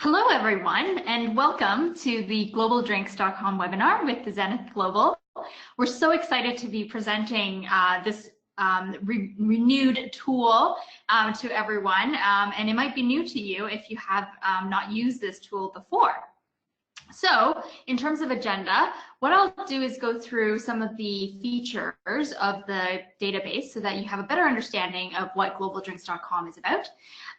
Hello, everyone, and welcome to the GlobalDrinks.com webinar with the Zenith Global. We're so excited to be presenting this renewed tool to everyone, and it might be new to you if you have not used this tool before. So, in terms of agenda, what I'll do is go through some of the features of the database so that you have a better understanding of what GlobalDrinks.com is about.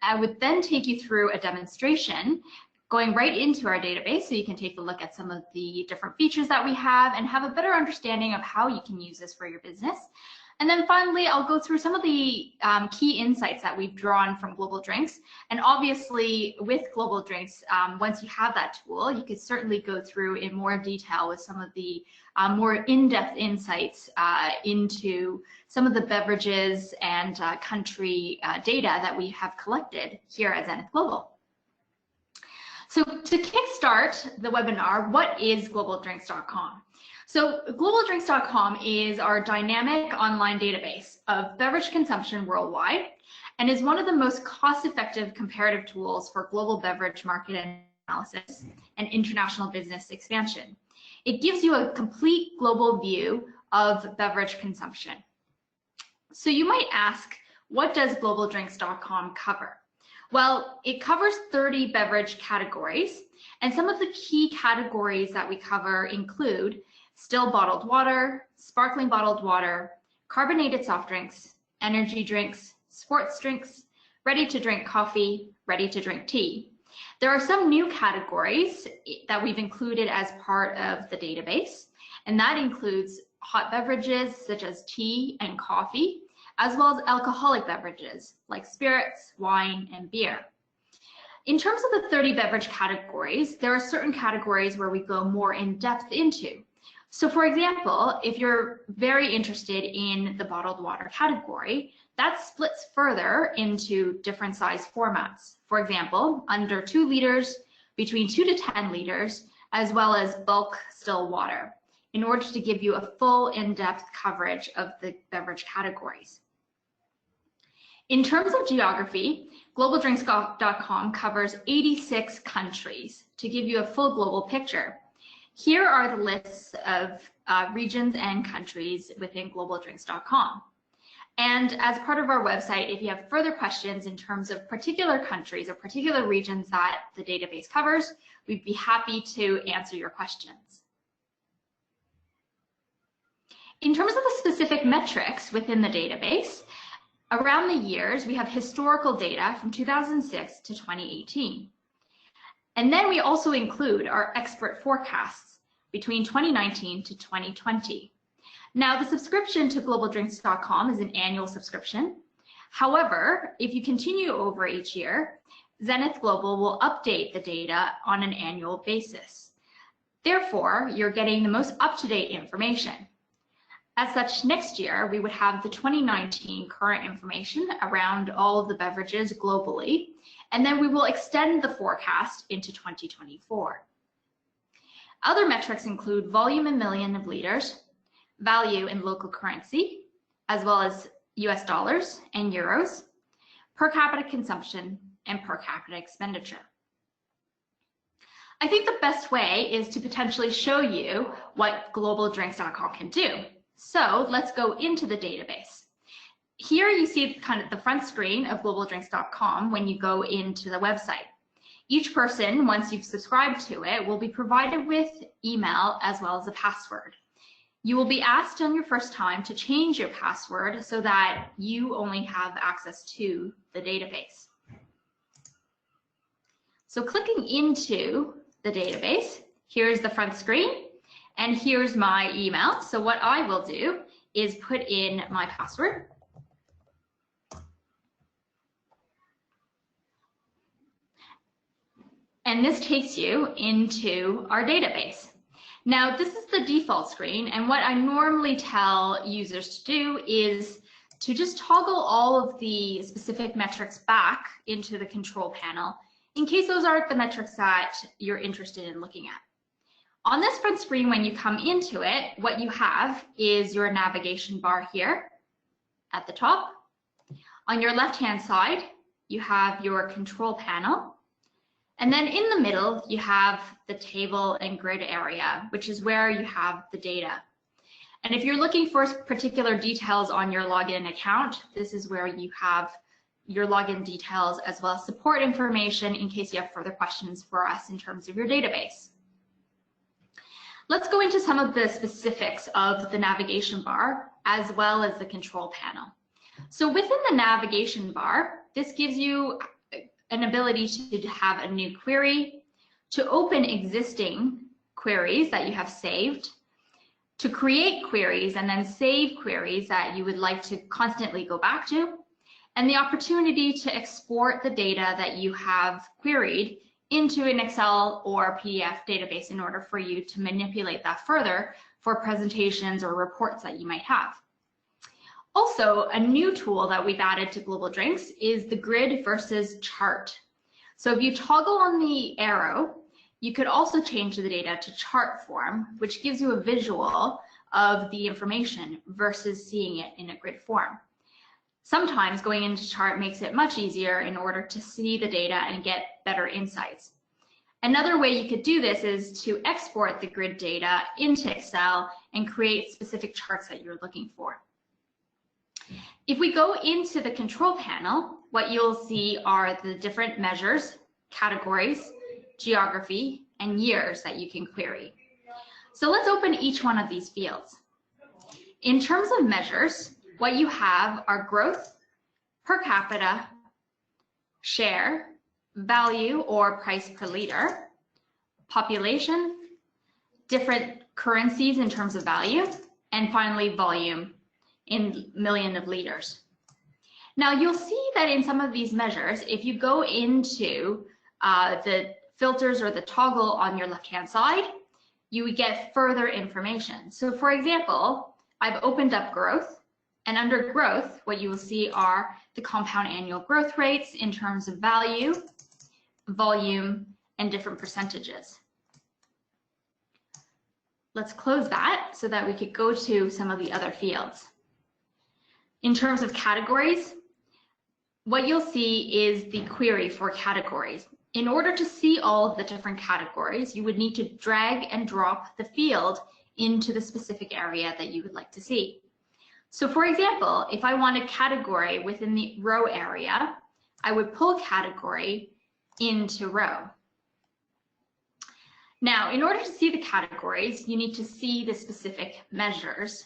I would then take you through a demonstration going right into our database so you can take a look at some of the different features that we have and have a better understanding of how you can use this for your business. And then finally, I'll go through some of the key insights that we've drawn from Global Drinks. And obviously, with Global Drinks, once you have that tool, you could certainly go through in more detail with some of the more in-depth insights into some of the beverages and country data that we have collected here at Zenith Global. So to kickstart the webinar, what is GlobalDrinks.com? So GlobalDrinks.com is our dynamic online database of beverage consumption worldwide and is one of the most cost-effective comparative tools for global beverage market analysis and international business expansion. It gives you a complete global view of beverage consumption. So you might ask, what does GlobalDrinks.com cover? Well, it covers 30 beverage categories, and some of the key categories that we cover include still bottled water, sparkling bottled water, carbonated soft drinks, energy drinks, sports drinks, ready-to-drink coffee, ready-to-drink tea. There are some new categories that we've included as part of the database, and that includes hot beverages such as tea and coffee, as well as alcoholic beverages like spirits, wine, and beer. In terms of the 30 beverage categories, there are certain categories where we go more in depth into. So for example, if you're very interested in the bottled water category, that splits further into different size formats. For example, under 2 liters, between 2 to 10 liters, as well as bulk still water, in order to give you a full in-depth coverage of the beverage categories. In terms of geography, GlobalDrinks.com covers 86 countries to give you a full global picture. Here are the lists of regions and countries within GlobalDrinks.com. And as part of our website, if you have further questions in terms of particular countries or particular regions that the database covers, we'd be happy to answer your questions. In terms of the specific metrics within the database, around the years, we have historical data from 2006 to 2018. And then we also include our expert forecasts between 2019 to 2020. Now, the subscription to GlobalDrinks.com is an annual subscription. However, if you continue over each year, Zenith Global will update the data on an annual basis. Therefore, you're getting the most up-to-date information. As such, next year, we would have the 2019 current information around all of the beverages globally, and then we will extend the forecast into 2024. Other metrics include volume in million of liters, value in local currency, as well as US dollars and euros, per capita consumption, and per capita expenditure. I think the best way is to potentially show you what GlobalDrinks.com can do. So let's go into the database. Here you see kind of the front screen of GlobalDrinks.com when you go into the website. Each person, once you've subscribed to it, will be provided with email as well as a password. You will be asked on your first time to change your password so that you only have access to the database. So clicking into the database, here's the front screen, and here's my email. So what I will do is put in my password. And this takes you into our database. Now, this is the default screen, and what I normally tell users to do is to just toggle all of the specific metrics back into the control panel in case those aren't the metrics that you're interested in looking at. On this front screen, when you come into it, what you have is your navigation bar here at the top. On your left-hand side, you have your control panel. And then in the middle, you have the table and grid area, which is where you have the data. And if you're looking for particular details on your login account, this is where you have your login details as well as support information in case you have further questions for us in terms of your database. Let's go into some of the specifics of the navigation bar as well as the control panel. So within the navigation bar, this gives you an ability to have a new query, to open existing queries that you have saved, to create queries and then save queries that you would like to constantly go back to, and the opportunity to export the data that you have queried into an Excel or PDF database in order for you to manipulate that further for presentations or reports that you might have. Also, a new tool that we've added to Global Drinks is the grid versus chart. So if you toggle on the arrow, you could also change the data to chart form, which gives you a visual of the information versus seeing it in a grid form. Sometimes going into chart makes it much easier in order to see the data and get better insights. Another way you could do this is to export the grid data into Excel and create specific charts that you're looking for. If we go into the control panel, what you'll see are the different measures, categories, geography, and years that you can query. So let's open each one of these fields. In terms of measures, what you have are growth, per capita, share, value or price per liter, population, different currencies in terms of value, and finally volume in million of liters. Now you'll see that in some of these measures, if you go into the filters or the toggle on your left-hand side, you would get further information. So for example, I've opened up growth, and under growth, what you will see are the compound annual growth rates in terms of value, volume, and different percentages. Let's close that so that we could go to some of the other fields. In terms of categories, what you'll see is the query for categories. In order to see all of the different categories, you would need to drag and drop the field into the specific area that you would like to see. So for example, if I want a category within the row area, I would pull category into row. Now, in order to see the categories, you need to see the specific measures.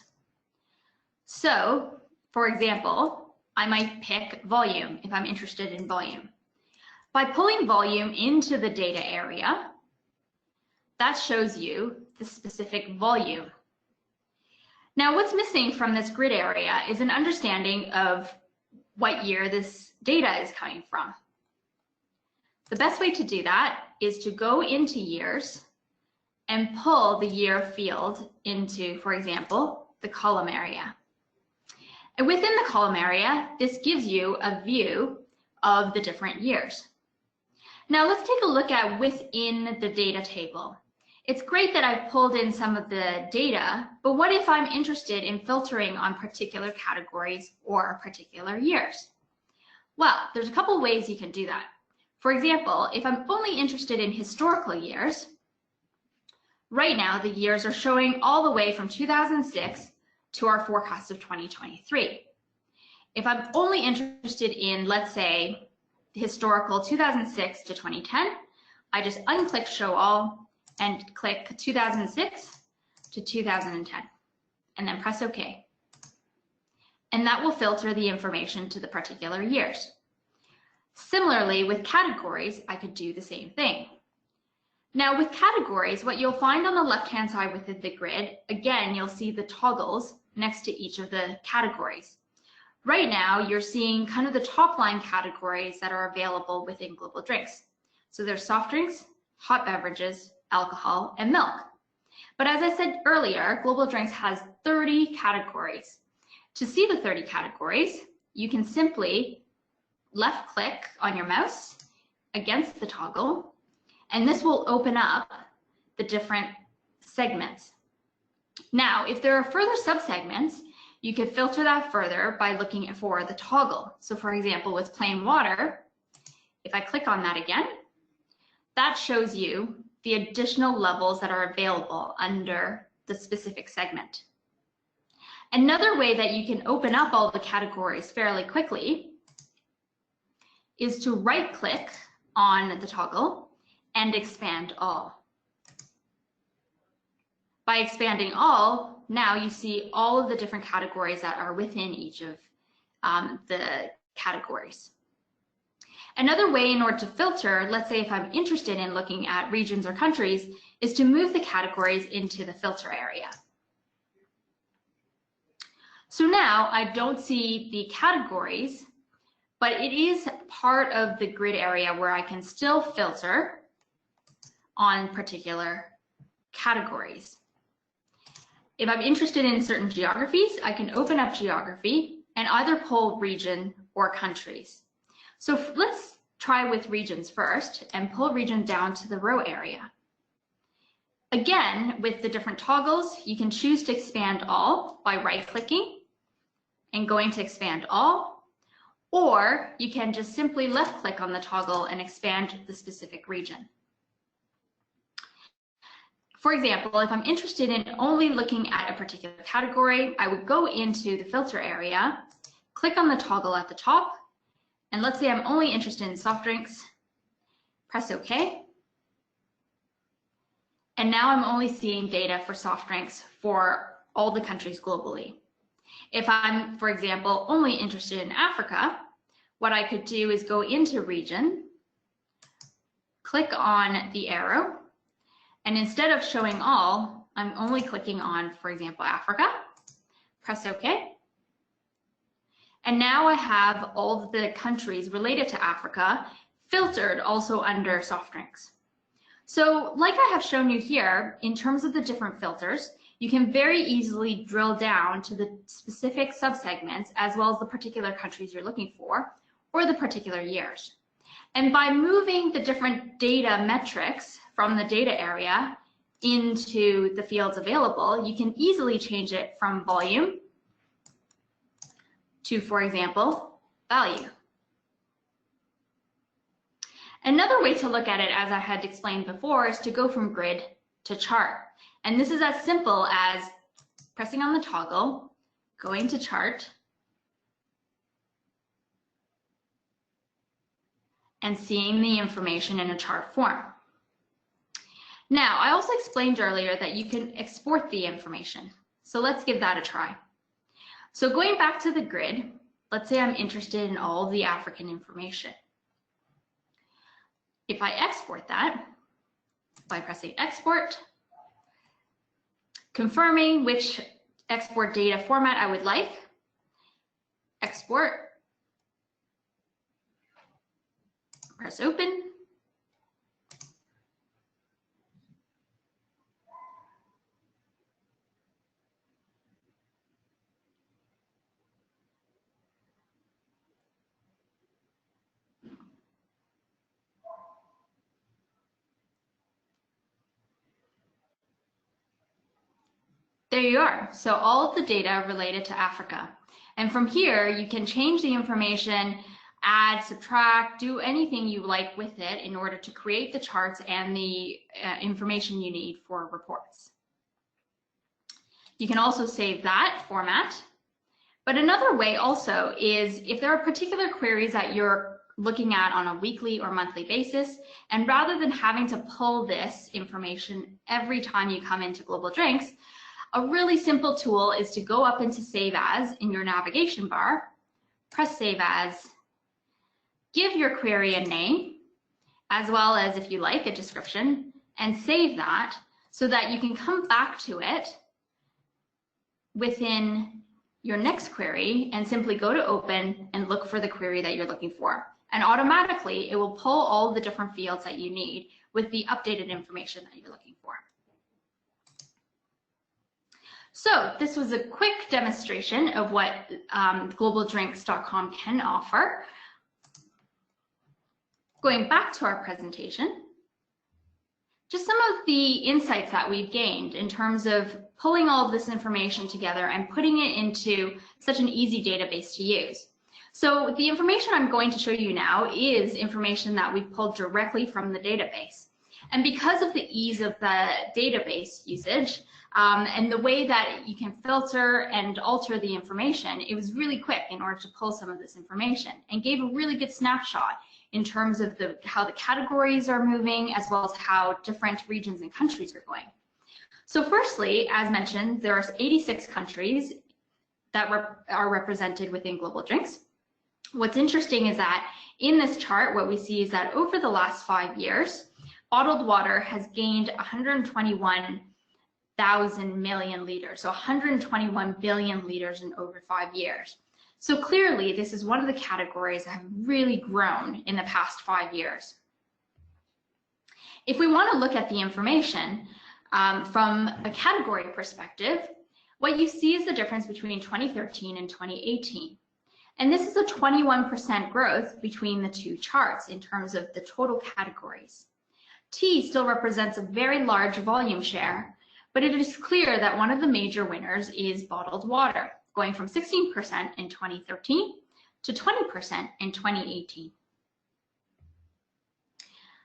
So, for example, I might pick volume if I'm interested in volume. By pulling volume into the data area, that shows you the specific volume. Now, what's missing from this grid area is an understanding of what year this data is coming from. The best way to do that is to go into years and pull the year field into, for example, the column area. And within the column area, this gives you a view of the different years. Now let's take a look at within the data table. It's great that I've pulled in some of the data, but what if I'm interested in filtering on particular categories or particular years? Well, there's a couple ways you can do that. For example, if I'm only interested in historical years, right now the years are showing all the way from 2006 to our forecast of 2023. If I'm only interested in, let's say, historical 2006 to 2010, I just unclick Show All and click 2006 to 2010, and then press OK. And that will filter the information to the particular years. Similarly, with categories, I could do the same thing. Now with categories, what you'll find on the left-hand side within the grid, again, you'll see the toggles next to each of the categories. Right now, you're seeing kind of the top line categories that are available within Global Drinks. So there's soft drinks, hot beverages, alcohol, and milk. But as I said earlier, Global Drinks has 30 categories. To see the 30 categories, you can simply left click on your mouse against the toggle, and this will open up the different segments. Now, if there are further subsegments, you can filter that further by looking for the toggle. So for example, with plain water, if I click on that again, that shows you the additional levels that are available under the specific segment. Another way that you can open up all the categories fairly quickly is to right-click on the toggle and expand all. By expanding all, now you see all of the different categories that are within each of the categories. Another way in order to filter, let's say if I'm interested in looking at regions or countries, is to move the categories into the filter area. So now I don't see the categories, but it is part of the grid area where I can still filter on particular categories. If I'm interested in certain geographies, I can open up geography and either pull region or countries. So let's try with regions first and pull region down to the row area. Again, with the different toggles, you can choose to expand all by right-clicking and going to expand all, or you can just simply left-click on the toggle and expand the specific region. For example, if I'm interested in only looking at a particular category, I would go into the filter area, click on the toggle at the top, and let's say I'm only interested in soft drinks, press OK. And now I'm only seeing data for soft drinks for all the countries globally. If I'm, for example, only interested in Africa, what I could do is go into region, click on the arrow, and instead of showing all, I'm only clicking on, for example, Africa, press OK. And now I have all of the countries related to Africa filtered also under soft drinks. So like I have shown you here, in terms of the different filters, you can very easily drill down to the specific subsegments as well as the particular countries you're looking for or the particular years. And by moving the different data metrics from the data area into the fields available, you can easily change it from volume to, for example, value. Another way to look at it, as I had explained before, is to go from grid to chart. And this is as simple as pressing on the toggle, going to chart, and seeing the information in a chart form. Now, I also explained earlier that you can export the information. So let's give that a try. So going back to the grid, let's say I'm interested in all of the African information. If I export that by pressing export, confirming which export data format I would like, export, press open, there you are. So all of the data related to Africa. And from here, you can change the information, add, subtract, do anything you like with it in order to create the charts and the information you need for reports. You can also save that format. But another way also is if there are particular queries that you're looking at on a weekly or monthly basis, and rather than having to pull this information every time you come into Global Drinks, a really simple tool is to go up into Save As in your navigation bar, press Save As, give your query a name, as well as, if you like, a description, and save that so that you can come back to it within your next query and simply go to open and look for the query that you're looking for. And automatically, it will pull all the different fields that you need with the updated information that you're looking for. So this was a quick demonstration of what globaldrinks.com can offer. Going back to our presentation, just some of the insights that we've gained in terms of pulling all of this information together and putting it into such an easy database to use. So the information I'm going to show you now is information that we've pulled directly from the database. And because of the ease of the database usage and the way that you can filter and alter the information, it was really quick in order to pull some of this information and gave a really good snapshot in terms of how the categories are moving, as well as how different regions and countries are going. So firstly, as mentioned, there are 86 countries that are represented within Global Drinks. What's interesting is that in this chart, what we see is that over the last 5 years, bottled water has gained 121,000 million liters, so 121 billion liters in over 5 years. So clearly, this is one of the categories that have really grown in the past 5 years. If we want to look at the information from a category perspective, what you see is the difference between 2013 and 2018. And this is a 21% growth between the two charts in terms of the total categories. Tea still represents a very large volume share, but it is clear that one of the major winners is bottled water, going from 16% in 2013 to 20% in 2018.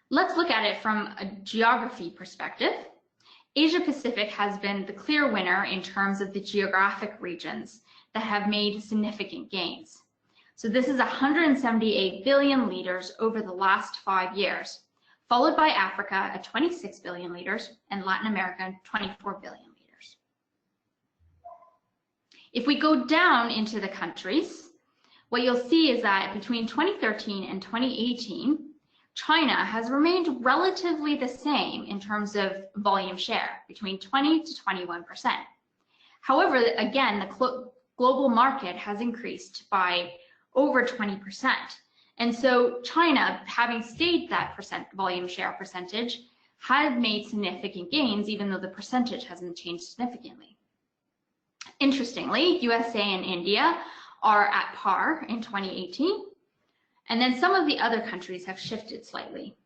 Let's look at it from a geography perspective. Asia Pacific has been the clear winner in terms of the geographic regions that have made significant gains. So this is 178 billion liters over the last 5 years, followed by Africa at 26 billion liters and Latin America 24 billion liters. If we go down into the countries, what you'll see is that between 2013 and 2018, China has remained relatively the same in terms of volume share, between 20 to 21%. However, again, the global market has increased by over 20%. And so China, having stayed that volume share percentage, had made significant gains, even though the percentage hasn't changed significantly. Interestingly, USA and India are at par in 2018. And then some of the other countries have shifted slightly.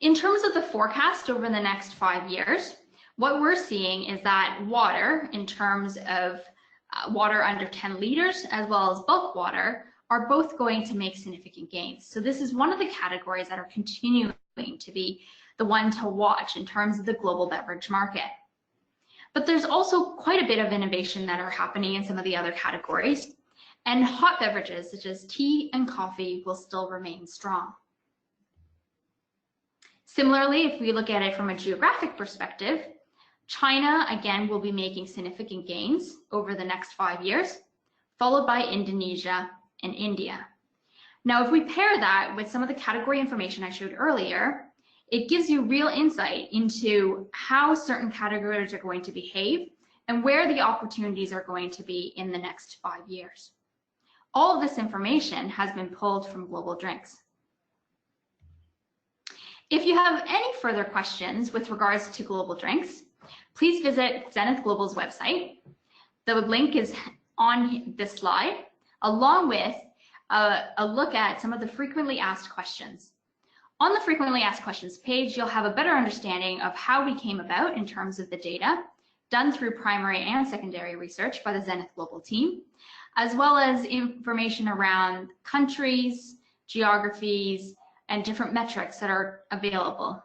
In terms of the forecast over the next 5 years, what we're seeing is that water, in terms of water under 10 liters, as well as bulk water, are both going to make significant gains. So this is one of the categories that are continuing to be the one to watch in terms of the global beverage market. But there's also quite a bit of innovation that are happening in some of the other categories. And hot beverages such as tea and coffee will still remain strong. Similarly, if we look at it from a geographic perspective, China, again, will be making significant gains over the next 5 years, followed by Indonesia and India. Now, if we pair that with some of the category information I showed earlier, it gives you real insight into how certain categories are going to behave and where the opportunities are going to be in the next 5 years. All of this information has been pulled from Global Drinks. If you have any further questions with regards to Global Drinks, please visit Zenith Global's website. The link is on this slide, along with a look at some of the frequently asked questions. On the frequently asked questions page, you'll have a better understanding of how we came about in terms of the data done through primary and secondary research by the Zenith Global team, as well as information around countries, geographies, and different metrics that are available.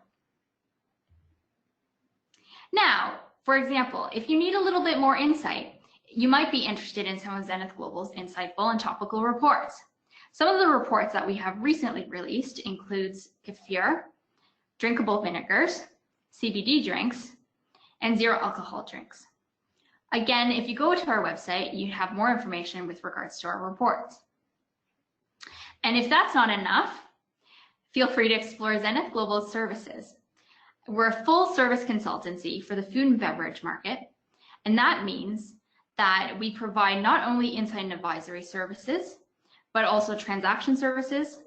Now, for example, if you need a little bit more insight, you might be interested in some of Zenith Global's insightful and topical reports. Some of the reports that we have recently released includes kefir, drinkable vinegars, CBD drinks, and zero alcohol drinks. Again, if you go to our website, you have more information with regards to our reports. And if that's not enough, feel free to explore Zenith Global's services. We're a full service consultancy for the food and beverage market, and that means that we provide not only insight and advisory services, but also transaction services,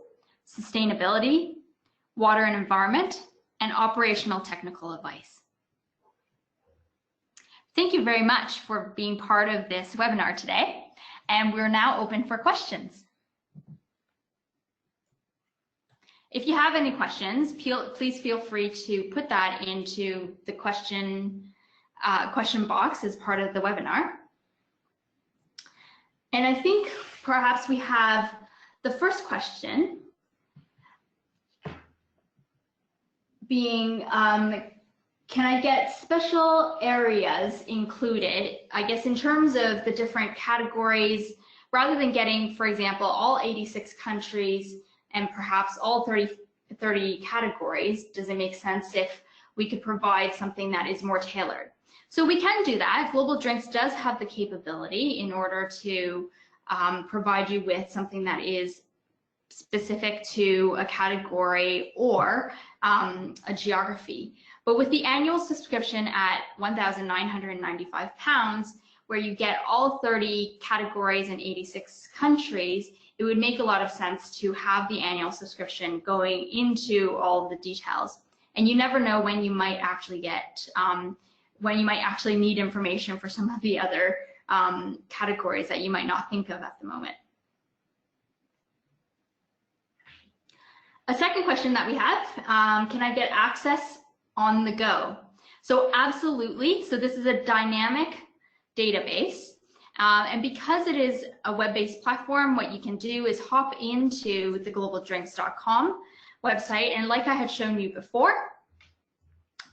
sustainability, water and environment, and operational technical advice. Thank you very much for being part of this webinar today, and we're now open for questions. If you have any questions, please feel free to put that into the question box as part of the webinar. And I think perhaps we have the first question. being, can I get special areas included? I guess in terms of the different categories, rather than getting, for example, all 86 countries and perhaps all 30 categories, does it make sense if we could provide something that is more tailored? So we can do that. Global Drinks does have the capability in order to provide you with something that is specific to a category or a geography. But with the annual subscription at £1,995, where you get all 30 categories in 86 countries, it would make a lot of sense to have the annual subscription going into all of the details. And you never know when you might actually get, when you might actually need information for some of the other categories that you might not think of at the moment. A second question that we have, can I get access on the go? So absolutely. So this is a dynamic database. And because it is a web-based platform, what you can do is hop into the globaldrinks.com website. And like I had shown you before,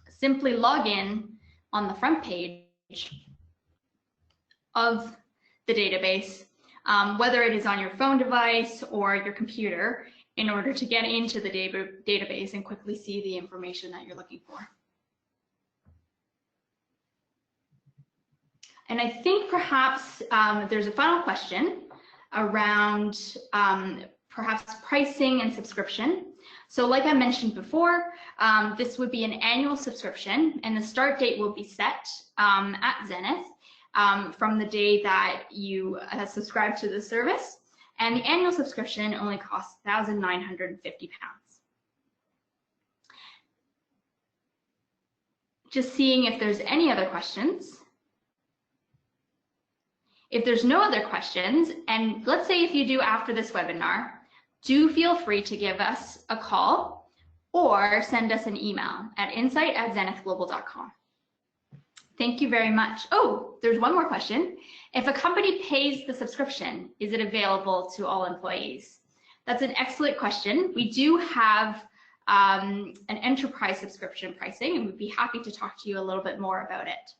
simply log in on the front page of the database, whether it is on your phone device or your computer, in order to get into the database and quickly see the information that you're looking for. And I think perhaps there's a final question around perhaps pricing and subscription. So like I mentioned before, this would be an annual subscription, and the start date will be set at Zenith from the day that you subscribe to the service. And the annual subscription only costs £1,950. Just seeing if there's any other questions. If there's no other questions, and let's say if you do after this webinar, do feel free to give us a call or send us an email at insight@zenithglobal.com. Thank you very much. Oh, there's one more question. If a company pays the subscription, is it available to all employees? That's an excellent question. We do have an enterprise subscription pricing, and we'd be happy to talk to you a little bit more about it.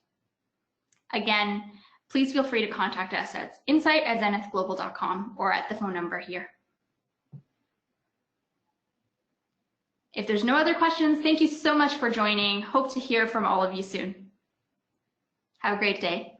Again, please feel free to contact us at insight@zenithglobal.com or at the phone number here. If there's no other questions, thank you so much for joining. Hope to hear from all of you soon. Have a great day.